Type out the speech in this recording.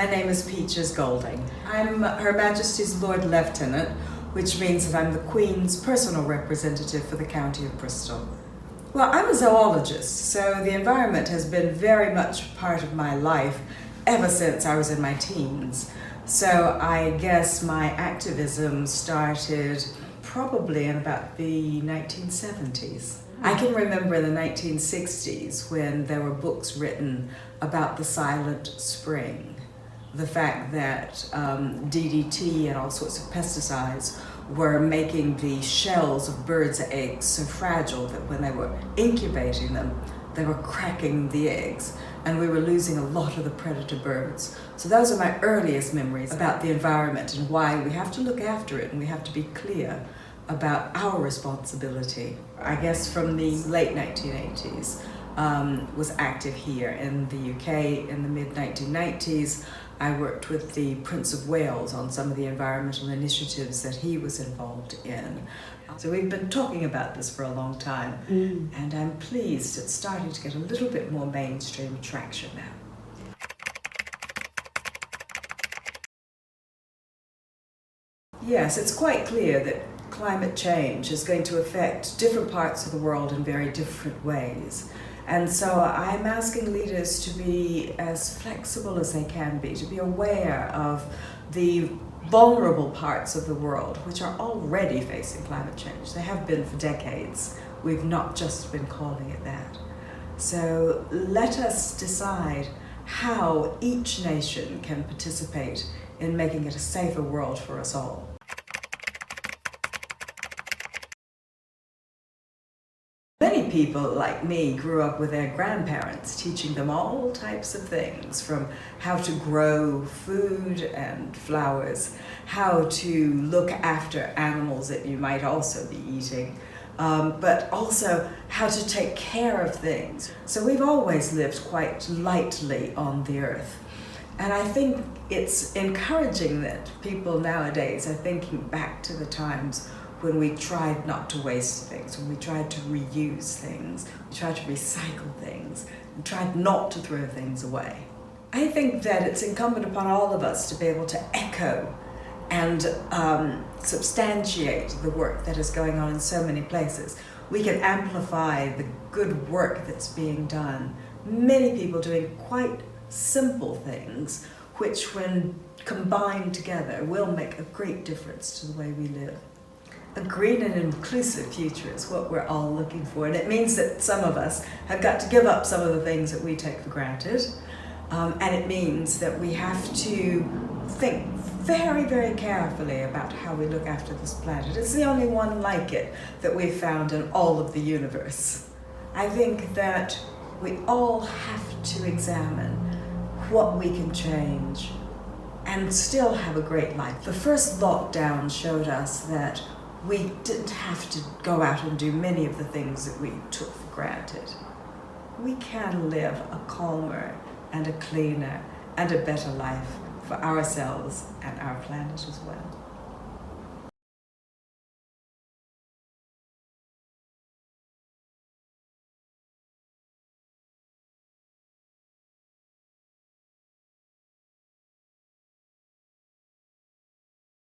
My name is Peaches Golding. I'm Her Majesty's Lord Lieutenant, which means that I'm the Queen's personal representative for the County of Bristol. Well, I'm a zoologist, so the environment has been very much part of my life ever since I was in my teens. So I guess my activism started probably in about the 1970s. I can remember in the 1960s when there were books written about the silent spring, the fact that DDT and all sorts of pesticides were making the shells of birds' eggs so fragile that when they were incubating them, they were cracking the eggs, and we were losing a lot of the predator birds. So those are my earliest memories about the environment and why we have to look after it and we have to be clear about our responsibility. I guess from the late 1980s, was active here in the UK. In the mid-1990s, I worked with the Prince of Wales on some of the environmental initiatives that he was involved in. So we've been talking about this for a long time, and I'm pleased it's starting to get a little bit more mainstream traction now. Yes, it's quite clear that climate change is going to affect different parts of the world in very different ways. And so I'm asking leaders to be as flexible as they can be, to be aware of the vulnerable parts of the world which are already facing climate change. They have been for decades. We've not just been calling it that. So let us decide how each nation can participate in making it a safer world for us all. Many people like me grew up with their grandparents teaching them all types of things, from how to grow food and flowers, how to look after animals that you might also be eating, but also how to take care of things. So we've always lived quite lightly on the earth. And I think it's encouraging that people nowadays are thinking back to the times when we tried not to waste things, when we tried to reuse things, we tried to recycle things, and tried not to throw things away. I think that it's incumbent upon all of us to be able to echo and substantiate the work that is going on in so many places. We can amplify the good work that's being done. Many people doing quite simple things, which when combined together will make a great difference to the way we live. A green and inclusive future is what we're all looking for, and it means that some of us have got to give up some of the things that we take for granted, and it means that we have to think very, very carefully about how we look after this planet. It's the only one like it that we've found in all of the universe. I think that we all have to examine what we can change and still have a great life. The first lockdown showed us that we didn't have to go out and do many of the things that we took for granted. We can live a calmer and a cleaner and a better life for ourselves and our planet as well.